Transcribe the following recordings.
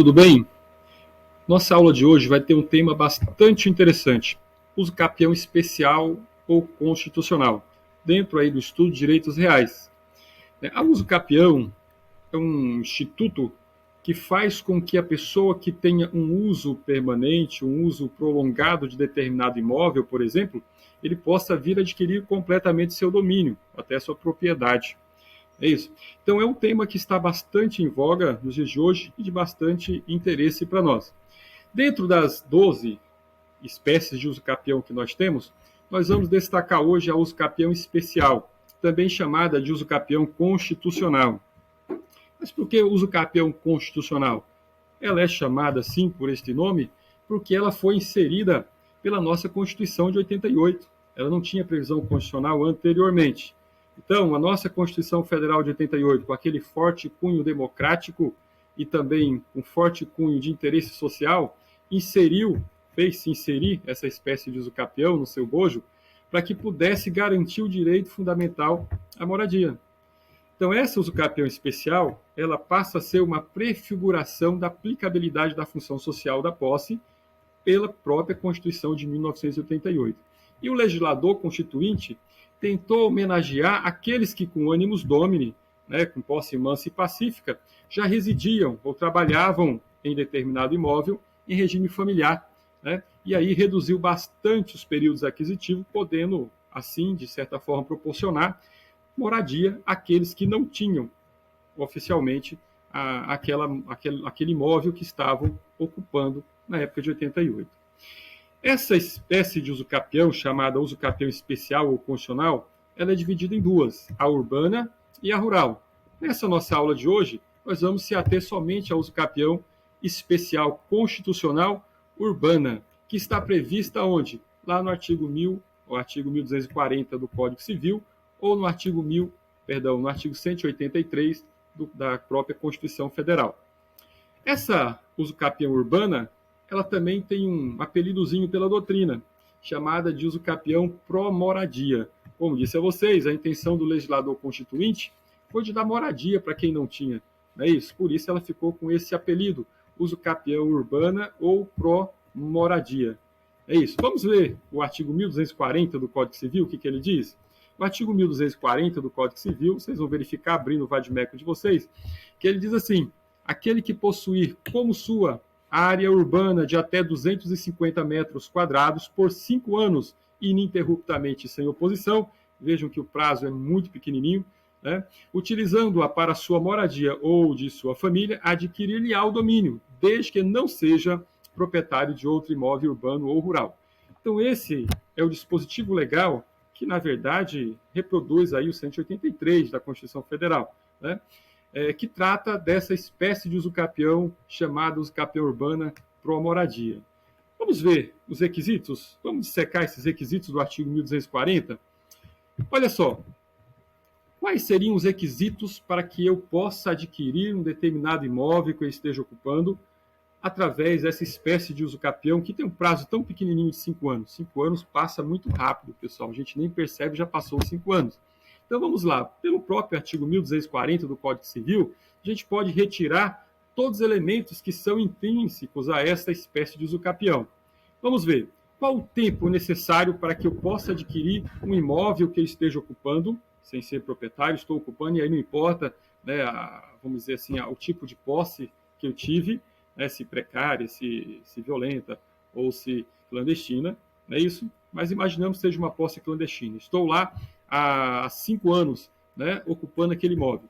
Tudo bem? Nossa aula de hoje vai ter um tema bastante interessante: uso capião especial ou constitucional, dentro aí do estudo de direitos reais. A uso capião é um instituto que faz com que a pessoa que tenha um uso permanente, um uso prolongado de determinado imóvel, por exemplo, ele possa vir a adquirir completamente seu domínio, até sua propriedade. É isso. Então é um tema que está bastante em voga nos dias de hoje e de bastante interesse para nós. Dentro das 12 espécies de uso-capião que nós temos, nós vamos destacar hoje a uso-capião especial, também chamada de uso-capião constitucional. Mas por que uso-capião constitucional? Ela é chamada assim por este nome porque ela foi inserida pela nossa Constituição de 88. Ela não tinha previsão constitucional anteriormente. Então, a nossa Constituição Federal de 88, com aquele forte cunho democrático e também um forte cunho de interesse social, fez-se inserir essa espécie de usucapião no seu bojo para que pudesse garantir o direito fundamental à moradia. Então, essa usucapião especial, ela passa a ser uma prefiguração da aplicabilidade da função social da posse pela própria Constituição de 1988. E o legislador constituinte tentou homenagear aqueles que, com ânimos domini, com posse mansa e pacífica, já residiam ou trabalhavam em determinado imóvel em regime familiar. E aí reduziu bastante os períodos aquisitivos, podendo, assim, de certa forma, proporcionar moradia àqueles que não tinham oficialmente aquele imóvel que estavam ocupando na época de 88. Essa espécie de usucapião, chamada usucapião especial ou constitucional, ela é dividida em duas, a urbana e a rural. Nessa nossa aula de hoje, nós vamos se ater somente ao usucapião especial constitucional urbana, que está prevista onde? Lá no artigo 1240 do Código Civil, ou no artigo 183 da própria Constituição Federal. Essa usucapião urbana, ela também tem um apelidozinho pela doutrina, chamada de usucapião pró-moradia. Como disse a vocês, a intenção do legislador constituinte foi de dar moradia para quem não tinha. Não é isso? Por isso ela ficou com esse apelido, usucapião urbana ou pró-moradia. É isso. Vamos ver o artigo 1240 do Código Civil, o que ele diz? No artigo 1240 do Código Civil, vocês vão verificar, abrindo o vadimeco de vocês, que ele diz assim: aquele que possuir como sua área urbana de até 250 metros quadrados por 5 anos, ininterruptamente sem oposição, vejam que o prazo é muito pequenininho, utilizando-a para sua moradia ou de sua família, adquirir-lhe-á o domínio, desde que não seja proprietário de outro imóvel urbano ou rural. Então esse é o dispositivo legal que, na verdade, reproduz aí o 183 da Constituição Federal, que trata dessa espécie de usucapião chamada usucapião urbana pró-moradia. Vamos ver os requisitos? Vamos dissecar esses requisitos do artigo 1240? Olha só, quais seriam os requisitos para que eu possa adquirir um determinado imóvel que eu esteja ocupando através dessa espécie de usucapião que tem um prazo tão pequenininho de 5 anos? 5 anos passa muito rápido, pessoal. A gente nem percebe, já passou 5 anos. Então vamos lá, pelo próprio artigo 1240 do Código Civil, a gente pode retirar todos os elementos que são intrínsecos a esta espécie de usucapião. Vamos ver, qual o tempo necessário para que eu possa adquirir um imóvel que eu esteja ocupando, sem ser proprietário, estou ocupando, e aí não importa, vamos dizer assim, o tipo de posse que eu tive, se precária, se violenta ou se clandestina, não é isso? Mas imaginamos que seja uma posse clandestina. Estou lá há 5 anos, ocupando aquele imóvel.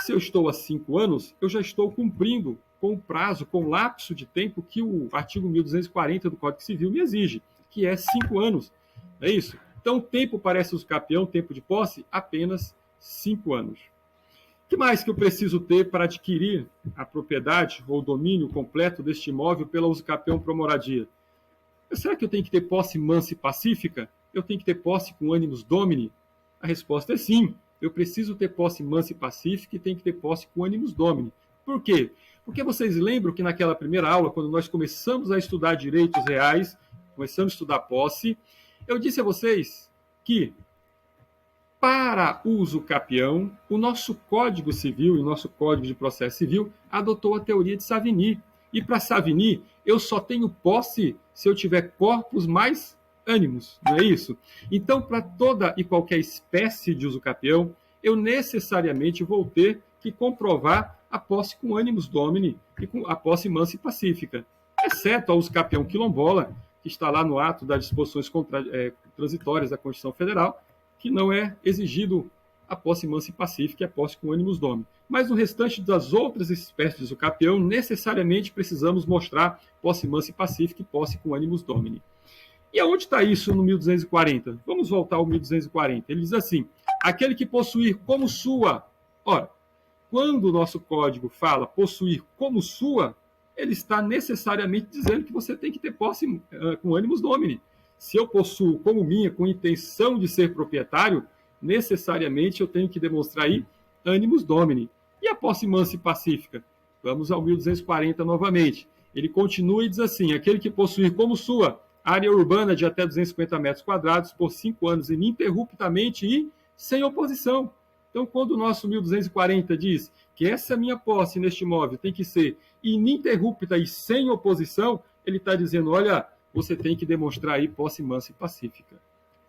Se eu estou há 5 anos, eu já estou cumprindo com o prazo, com o lapso de tempo que o artigo 1240 do Código Civil me exige, que é 5 anos. É isso? Então, o tempo para esse usucapião, tempo de posse, apenas 5 anos. O que mais que eu preciso ter para adquirir a propriedade ou domínio completo deste imóvel pela usucapião pró-moradia? Será que eu tenho que ter posse mansa e pacífica? Eu tenho que ter posse com ânimos domini? A resposta é sim. Eu preciso ter posse mansa e pacífica e tenho que ter posse com ânimos domini. Por quê? Porque vocês lembram que naquela primeira aula, quando nós começamos a estudar direitos reais, começamos a estudar posse, eu disse a vocês que para uso capião, o nosso Código Civil e o nosso Código de Processo Civil adotou a teoria de Savigny. E para Savigny, eu só tenho posse se eu tiver corpus mais ânimos, não é isso? Então, para toda e qualquer espécie de usucapião, eu necessariamente vou ter que comprovar a posse com ânimos domini e com a posse mansa e pacífica, exceto a usucapião quilombola, que está lá no ato das disposições transitórias da Constituição Federal, que não é exigido a posse mansa e pacífica e a posse com ânimos domini. Mas no restante das outras espécies de usucapião, necessariamente precisamos mostrar posse mansa e pacífica e posse com ânimos domini. E aonde está isso no 1240? Vamos voltar ao 1240. Ele diz assim: aquele que possuir como sua. Ora, quando o nosso código fala possuir como sua, ele está necessariamente dizendo que você tem que ter posse com ânimos domini. Se eu possuo como minha, com intenção de ser proprietário, necessariamente eu tenho que demonstrar aí ânimos domini. E a posse mansa e pacífica? Vamos ao 1240 novamente. Ele continua e diz assim: aquele que possuir como sua área urbana de até 250 metros quadrados por 5 anos ininterruptamente e sem oposição. Então, quando o nosso 1240 diz que essa minha posse neste imóvel tem que ser ininterrupta e sem oposição, ele está dizendo, olha, você tem que demonstrar aí posse mansa e pacífica.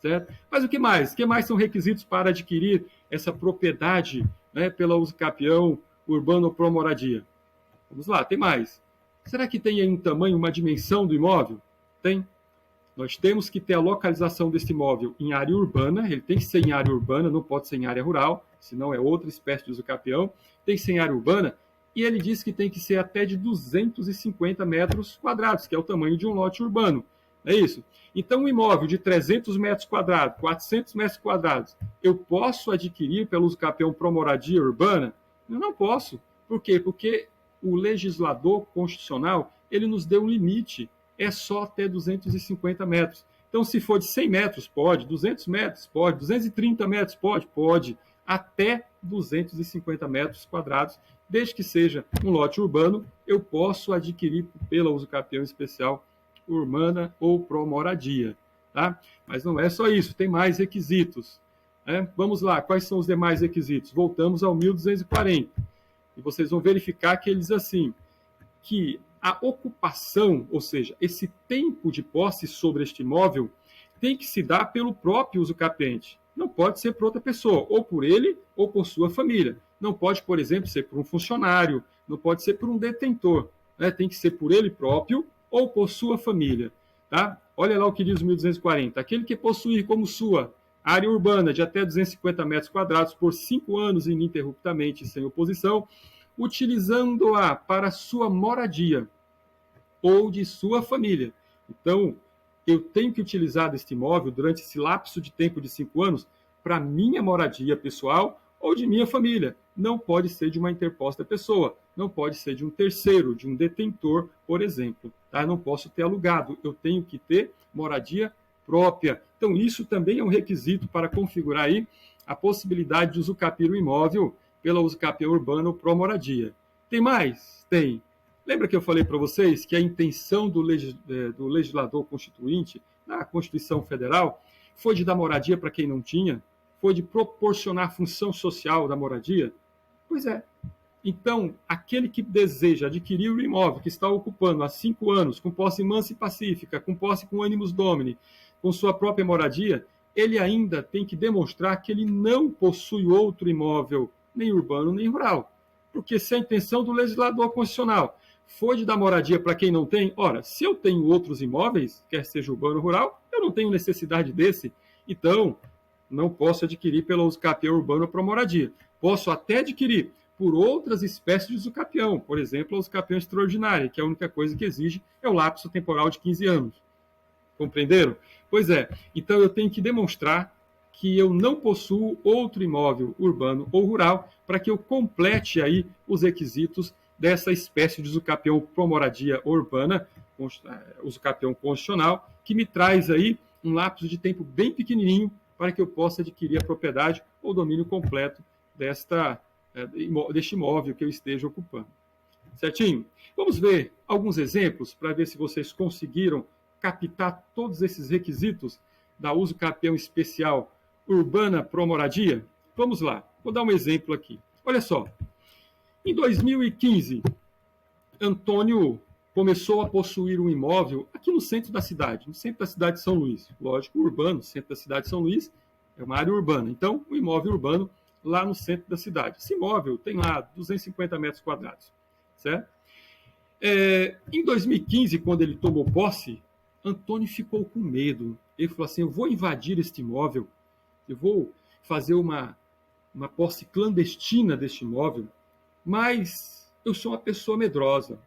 Certo? Mas o que mais? O que mais são requisitos para adquirir essa propriedade, né, pela usucapião urbano pro moradia? Vamos lá, tem mais. Será que tem aí um tamanho, uma dimensão do imóvel? Tem. Nós temos que ter a localização desse imóvel em área urbana, ele tem que ser em área urbana, não pode ser em área rural, senão é outra espécie de usucapião, tem que ser em área urbana, e ele diz que tem que ser até de 250 metros quadrados, que é o tamanho de um lote urbano, é isso? Então, um imóvel de 300 metros quadrados, 400 metros quadrados, eu posso adquirir pelo usucapião pro moradia urbana? Eu não posso. Por quê? Porque o legislador constitucional, ele nos deu um limite, é só até 250 metros. Então, se for de 100 metros, pode, 200 metros, pode, 230 metros, pode, até 250 metros quadrados, desde que seja um lote urbano, eu posso adquirir pela usucapião especial urbana ou pro moradia. Tá? Mas não é só isso, tem mais requisitos. Né? Vamos lá, quais são os demais requisitos? Voltamos ao 1240. E vocês vão verificar que ele diz assim, que a ocupação, ou seja, esse tempo de posse sobre este imóvel, tem que se dar pelo próprio usucapiente. Não pode ser por outra pessoa, ou por ele, ou por sua família. Não pode, por exemplo, ser por um funcionário, não pode ser por um detentor. Né? Tem que ser por ele próprio ou por sua família. Tá? Olha lá o que diz o 1240. Aquele que possuir como sua área urbana de até 250 metros quadrados por 5 anos ininterruptamente sem oposição, utilizando-a para sua moradia ou de sua família. Então, eu tenho que utilizar deste imóvel durante esse lapso de tempo de 5 anos para minha moradia pessoal ou de minha família. Não pode ser de uma interposta pessoa, não pode ser de um terceiro, de um detentor, por exemplo. Tá? Não posso ter alugado, eu tenho que ter moradia própria. Então, isso também é um requisito para configurar aí a possibilidade de usucapir o imóvel pela usucapião urbana ou pro moradia. Tem mais? Tem. Lembra que eu falei para vocês que a intenção do legislador constituinte, na Constituição Federal, foi de dar moradia para quem não tinha? Foi de proporcionar a função social da moradia? Pois é. Então, aquele que deseja adquirir o imóvel que está ocupando há 5 anos, com posse mansa e pacífica, com posse com ânimos domini, com sua própria moradia, ele ainda tem que demonstrar que ele não possui outro imóvel, nem urbano nem rural. Porque se a intenção do legislador constitucional foi de dar moradia para quem não tem, ora, se eu tenho outros imóveis, quer seja urbano ou rural, eu não tenho necessidade desse, então não posso adquirir pela usucapião urbana para moradia. Posso até adquirir por outras espécies de usucapião, por exemplo, a usucapião extraordinária, que a única coisa que exige é o lapso temporal de 15 anos. Compreenderam? Pois é, então eu tenho que demonstrar que eu não possuo outro imóvel urbano ou rural para que eu complete aí os requisitos dessa espécie de usucapião pro moradia urbana, usucapião constitucional, que me traz aí um lapso de tempo bem pequenininho para que eu possa adquirir a propriedade ou domínio completo deste imóvel que eu esteja ocupando. Certinho? Vamos ver alguns exemplos para ver se vocês conseguiram captar todos esses requisitos da usucapião especial urbana pro moradia? Vamos lá, vou dar um exemplo aqui. Olha só, em 2015, Antônio começou a possuir um imóvel aqui no centro da cidade de São Luís. Lógico, urbano, centro da cidade de São Luís é uma área urbana. Então, um imóvel urbano lá no centro da cidade. Esse imóvel tem lá 250 metros quadrados, certo? Em 2015, quando ele tomou posse, Antônio ficou com medo. Ele falou assim, eu vou invadir este imóvel, eu vou fazer uma posse clandestina deste imóvel, mas eu sou uma pessoa medrosa.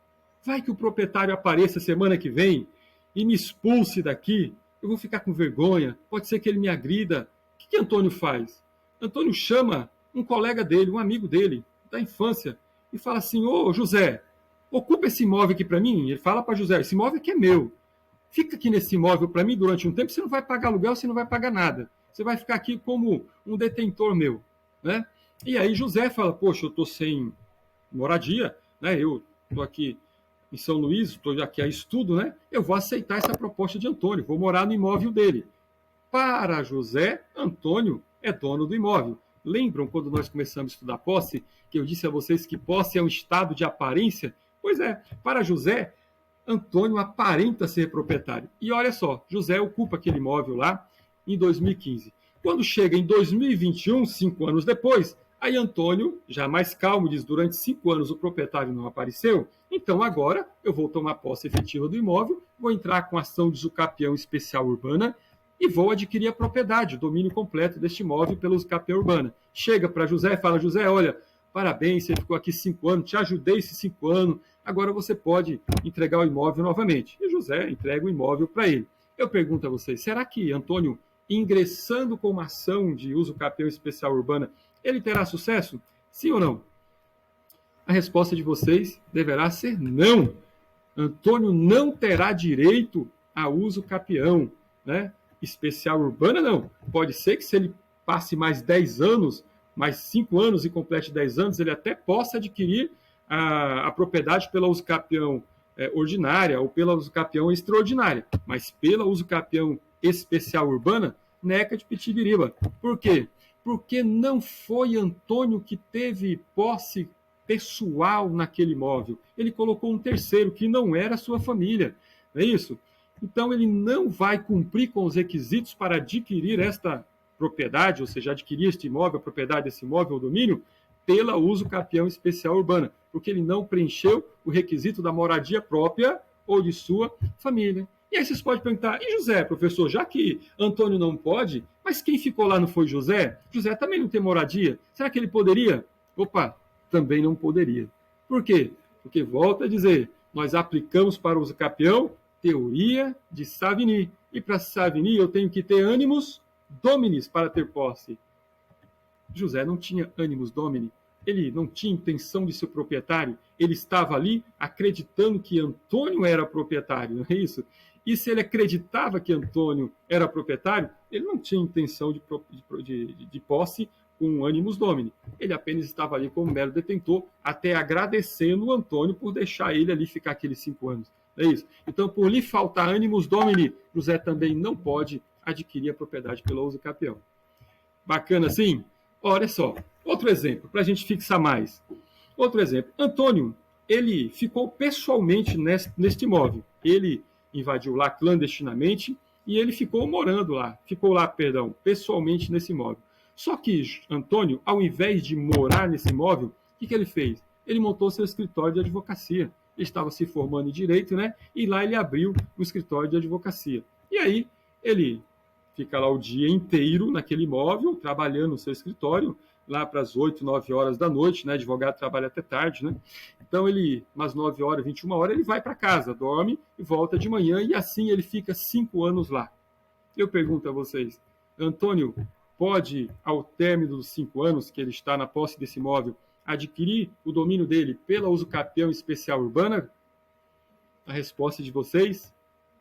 Vai que o proprietário apareça semana que vem e me expulse daqui, eu vou ficar com vergonha, pode ser que ele me agrida. O que Antônio faz? Antônio chama um colega dele, um amigo dele, da infância, e fala assim, ô José, ocupa esse imóvel aqui para mim. Ele fala para José, esse imóvel aqui é meu. Fica aqui nesse imóvel para mim durante um tempo, você não vai pagar aluguel, você não vai pagar nada. Você vai ficar aqui como um detentor meu, né? E aí José fala, poxa, eu estou sem moradia, né? Eu estou aqui em São Luís, estou aqui a estudo, né? Eu vou aceitar essa proposta de Antônio, vou morar no imóvel dele. Para José, Antônio é dono do imóvel. Lembram quando nós começamos a estudar posse, que eu disse a vocês que posse é um estado de aparência? Pois é, para José, Antônio aparenta ser proprietário. E olha só, José ocupa aquele imóvel lá em 2015. Quando chega em 2021, 5 anos depois, aí Antônio, já mais calmo, diz, durante 5 anos o proprietário não apareceu, então agora eu vou tomar posse efetiva do imóvel, vou entrar com ação de usucapião especial urbana e vou adquirir a propriedade, o domínio completo deste imóvel pela usucapião urbana. Chega para José e fala, José, olha, parabéns, você ficou aqui 5 anos, te ajudei esses 5 anos, agora você pode entregar o imóvel novamente. E José entrega o imóvel para ele. Eu pergunto a vocês, será que Antônio, ingressando com uma ação de usucapião especial urbana, ele terá sucesso? Sim ou não? A resposta de vocês deverá ser não. Antônio não terá direito a usucapião, né? Especial urbana, não. Pode ser que se ele passe mais 10 anos, mais 5 anos e complete 10 anos, ele até possa adquirir a propriedade pela usucapião ordinária ou pela usucapião extraordinária, mas pela usucapião especial urbana, neca de pitibiriba. Por quê? Porque não foi Antônio que teve posse pessoal naquele imóvel. Ele colocou um terceiro que não era sua família. Não é isso? Então, ele não vai cumprir com os requisitos para adquirir esta propriedade, ou seja, adquirir este imóvel, a propriedade desse imóvel, o domínio, pela usucapião especial urbana, porque ele não preencheu o requisito da moradia própria ou de sua família. E aí vocês podem perguntar, e José, professor, já que Antônio não pode, mas quem ficou lá não foi José? José também não tem moradia? Será que ele poderia? Opa, também não poderia. Por quê? Porque, volto a dizer, nós aplicamos para o usucapião teoria de Savigny. E para Savigny eu tenho que ter ânimos dominis para ter posse. José não tinha ânimos domini, ele não tinha intenção de ser proprietário, ele estava ali acreditando que Antônio era proprietário, não é isso? E se ele acreditava que Antônio era proprietário, ele não tinha intenção de posse com ânimos domini. Ele apenas estava ali como mero detentor, até agradecendo o Antônio por deixar ele ali ficar aqueles 5 anos. É isso. Então, por lhe faltar ânimos domini, José também não pode adquirir a propriedade pelo usucapião. Bacana assim? Olha só, outro exemplo, para a gente fixar mais. Outro exemplo, Antônio, ele ficou pessoalmente neste imóvel. Ele invadiu lá clandestinamente e ele ficou morando lá, pessoalmente nesse imóvel. Só que Antônio, ao invés de morar nesse imóvel, o que ele fez? Ele montou seu escritório de advocacia. Ele estava se formando em direito, né? E lá ele abriu um escritório de advocacia. E aí ele fica lá o dia inteiro naquele imóvel, trabalhando no seu escritório, lá para as 8, 9 horas da noite, né? Advogado trabalha até tarde, né? Então ele, umas 9 horas, 21 horas, ele vai para casa, dorme e volta de manhã, e assim ele fica 5 anos lá. Eu pergunto a vocês, Antônio pode, ao término dos 5 anos que ele está na posse desse imóvel, adquirir o domínio dele pela usucapião especial urbana? A resposta de vocês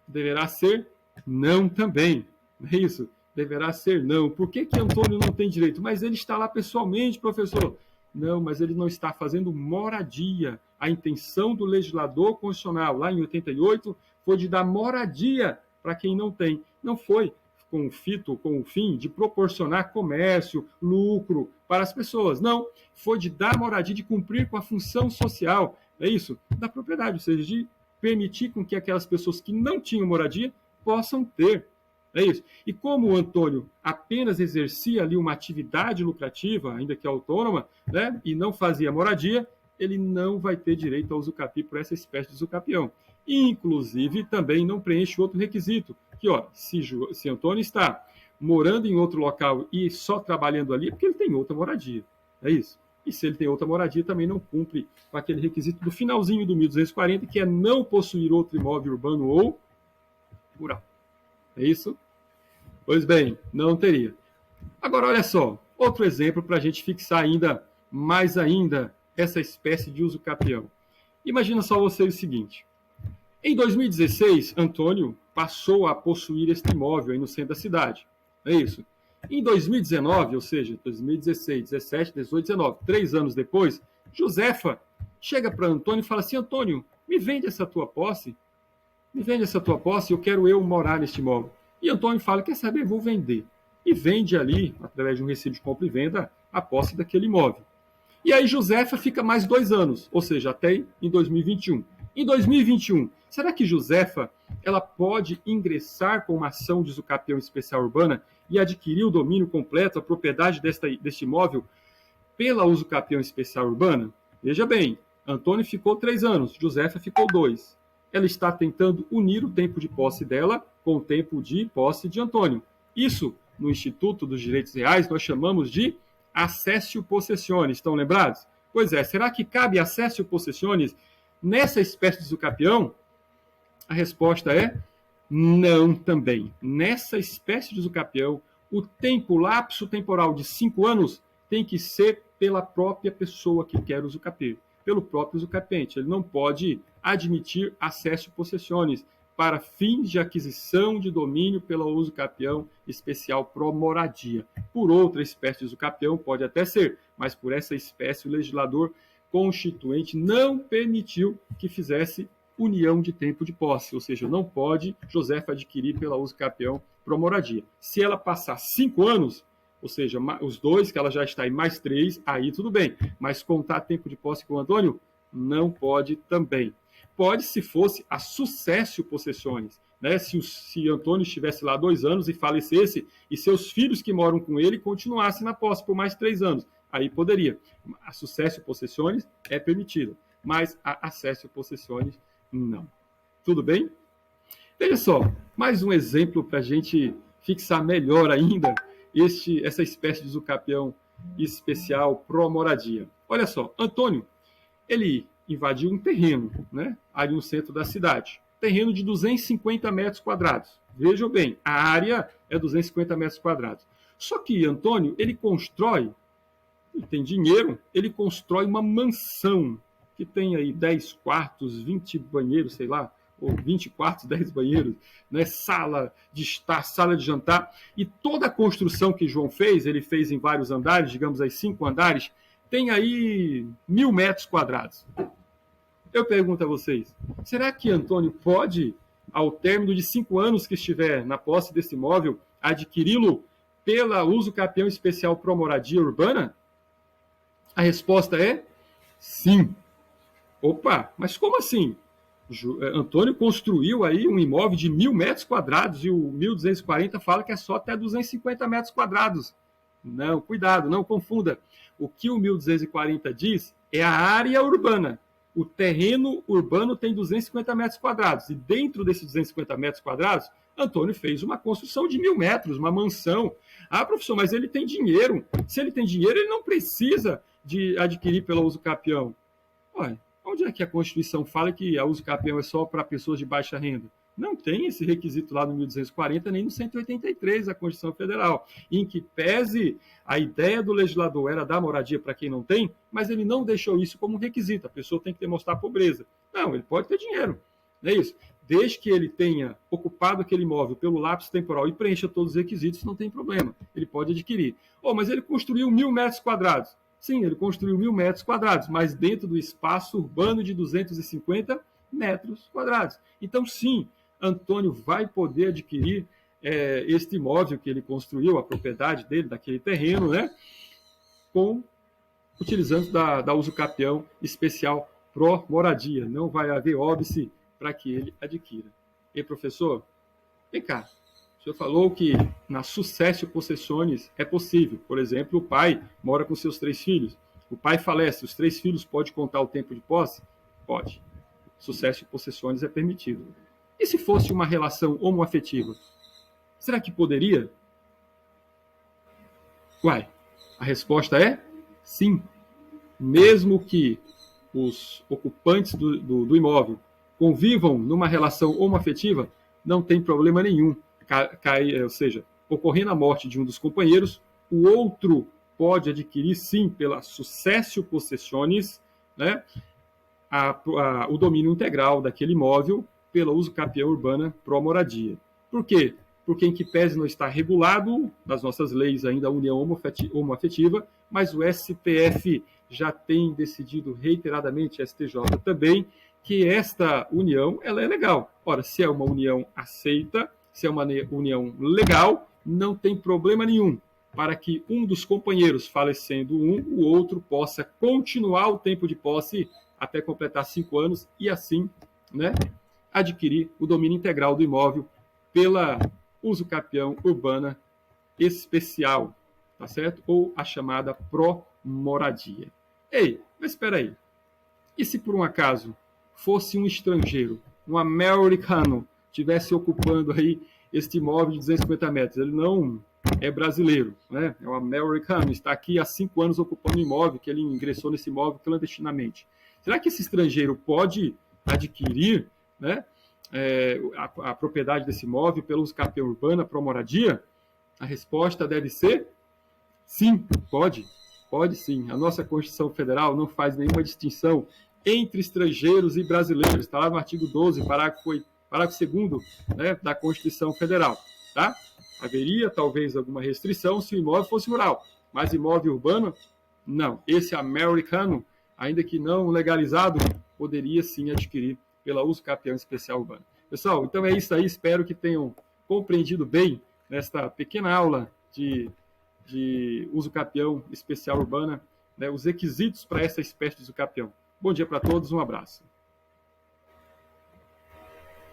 deverá ser não também. Não é isso? Deverá ser não. Por que Antônio não tem direito? Mas ele está lá pessoalmente, professor. Não, mas ele não está fazendo moradia. A intenção do legislador constitucional, lá em 88, foi de dar moradia para quem não tem. Não foi com o fim de proporcionar comércio, lucro para as pessoas. Não, foi de dar moradia, de cumprir com a função social, é isso? Da propriedade, ou seja, de permitir com que aquelas pessoas que não tinham moradia possam ter. É isso. E como o Antônio apenas exercia ali uma atividade lucrativa, ainda que autônoma, né, e não fazia moradia, ele não vai ter direito ao usucapi por essa espécie de usucapião. Inclusive, também não preenche outro requisito, que, ó, se Antônio está morando em outro local e só trabalhando ali, é porque ele tem outra moradia. É isso. E se ele tem outra moradia, também não cumpre com aquele requisito do finalzinho do 1240, que é não possuir outro imóvel urbano ou rural. É isso? Pois bem, não teria. Agora, olha só, outro exemplo para a gente fixar ainda essa espécie de usucapião. Imagina só você o seguinte. Em 2016, Antônio passou a possuir este imóvel aí no centro da cidade. É isso. Em 2019, ou seja, 2016, 17, 18, 19, 3 anos depois, Josefa chega para Antônio e fala assim, Antônio, me vende essa tua posse. Me vende essa tua posse, eu quero morar neste imóvel. E Antônio fala, quer saber, vou vender. E vende ali, através de um recibo de compra e venda, a posse daquele imóvel. E aí Josefa fica mais 2 anos, ou seja, até em 2021. Em 2021, será que Josefa ela pode ingressar com uma ação de usucapião especial urbana e adquirir o domínio completo, a propriedade deste imóvel pela usucapião especial urbana? Veja bem, Antônio ficou 3 anos, Josefa ficou 2. Ela está tentando unir o tempo de posse dela com o tempo de posse de Antônio. Isso, no Instituto dos Direitos Reais, nós chamamos de accessio possessionis. Estão lembrados? Pois é, será que cabe accessio possessionis nessa espécie de usucapião? A resposta é não também. Nessa espécie de usucapião, o lapso temporal de 5 anos tem que ser pela própria pessoa que quer usucapiar, pelo próprio usucapiente. Ele não pode admitir accessio possessionis para fins de aquisição de domínio pela usucapião especial pro moradia. Por outra espécie de usucapião pode até ser, mas por essa espécie o legislador constituinte não permitiu que fizesse união de tempo de posse, ou seja, não pode Josefa adquirir pela usucapião pro moradia. Se ela passar 5 anos, ou seja, os 2, que ela já está em mais 3, aí tudo bem. Mas contar tempo de posse com o Antônio, não pode também. Pode se fosse a successio possessionis, né? Se Antônio estivesse lá 2 anos e falecesse, e seus filhos que moram com ele continuassem na posse por mais 3 anos, aí poderia. A successio possessionis é permitida, mas a accessio possessionis não. Tudo bem? Veja só, mais um exemplo para a gente fixar melhor ainda essa espécie de usucapião especial pro moradia. Olha só, Antônio, ele invadiu um terreno, né, ali no centro da cidade. Terreno de 250 metros quadrados. Vejam bem, a área é 250 metros quadrados. Só que Antônio, ele tem dinheiro, ele constrói uma mansão que tem aí 10 quartos, 20 banheiros, sei lá, ou 20 quartos, 10 banheiros, né? Sala de estar, sala de jantar. E toda a construção que João fez, ele fez em vários andares, digamos aí 5 andares, tem aí 1.000 metros quadrados. Eu pergunto a vocês, será que Antônio pode, ao término de 5 anos que estiver na posse desse imóvel, adquiri-lo pela usucapião especial pro moradia urbana? A resposta é sim. Opa, mas como assim? Antônio construiu aí um imóvel de 1.000 metros quadrados e o 1240 fala que é só até 250 metros quadrados. Não, cuidado, não confunda. O que o 1240 diz é a área urbana. O terreno urbano tem 250 metros quadrados e dentro desses 250 metros quadrados, Antônio fez uma construção de 1.000 metros, uma mansão. Ah, professor, mas ele tem dinheiro. Se ele tem dinheiro, ele não precisa de adquirir pela usucapião. Olha, onde é que a Constituição fala que a usucapião é só para pessoas de baixa renda? Não tem esse requisito lá no 1240, nem no 183 da Constituição Federal, em que pese a ideia do legislador era dar moradia para quem não tem, mas ele não deixou isso como um requisito. A pessoa tem que demonstrar pobreza. Não, ele pode ter dinheiro, não é isso? Desde que ele tenha ocupado aquele imóvel pelo lapso temporal e preencha todos os requisitos, não tem problema. Ele pode adquirir. Oh, mas ele construiu 1.000 metros quadrados. Sim, ele construiu 1.000 metros quadrados, mas dentro do espaço urbano de 250 metros quadrados. Então, sim, Antônio vai poder adquirir este imóvel que ele construiu, a propriedade dele, daquele terreno, né, utilizando da usucapião especial pro moradia. Não vai haver óbice para que ele adquira. E professor, vem cá, o senhor falou que na successio possessionis é possível. Por exemplo, o pai mora com seus 3 filhos. O pai falece, os 3 filhos podem contar o tempo de posse? Pode. Successio possessionis é permitido. E se fosse uma relação homoafetiva? Será que poderia? Uai, a resposta é sim. Mesmo que os ocupantes do imóvel convivam numa relação homoafetiva, não tem problema nenhum. Ou seja, ocorrendo a morte de um dos companheiros, o outro pode adquirir, sim, pela successio possessionis, né, o domínio integral daquele imóvel pela uso capião urbana pro moradia. Por quê? Porque em que pese não está regulado nas nossas leis ainda a união homoafetiva, mas o STF já tem decidido reiteradamente, STJ também, que esta união ela é legal. Ora, se é uma união aceita, se é uma união legal, não tem problema nenhum para que um dos companheiros, falecendo o outro possa continuar o tempo de posse até completar 5 anos e assim, né, adquirir o domínio integral do imóvel pela uso capião urbana especial, tá certo? Ou a chamada pró-moradia. Ei, mas espera aí. E se por um acaso fosse um estrangeiro, um americano, estivesse ocupando aí este imóvel de 250 metros? Ele não é brasileiro, né? É um americano, está aqui há 5 anos ocupando o imóvel, que ele ingressou nesse imóvel clandestinamente. Será que esse estrangeiro pode adquirir, né, a propriedade desse imóvel pelo uso capião urbana para moradia? A resposta deve ser sim, pode. Pode sim. A nossa Constituição Federal não faz nenhuma distinção entre estrangeiros e brasileiros. Está lá no artigo 12, parágrafo 2º, né, da Constituição Federal. Tá? Haveria talvez alguma restrição se o imóvel fosse rural, mas imóvel urbano, não. Esse americano, ainda que não legalizado, poderia sim adquirir pela uso capião especial urbana. Pessoal, então é isso aí. Espero que tenham compreendido bem nesta pequena aula de uso capião especial urbana, né, os requisitos para essa espécie de uso capião. Bom dia para todos, um abraço.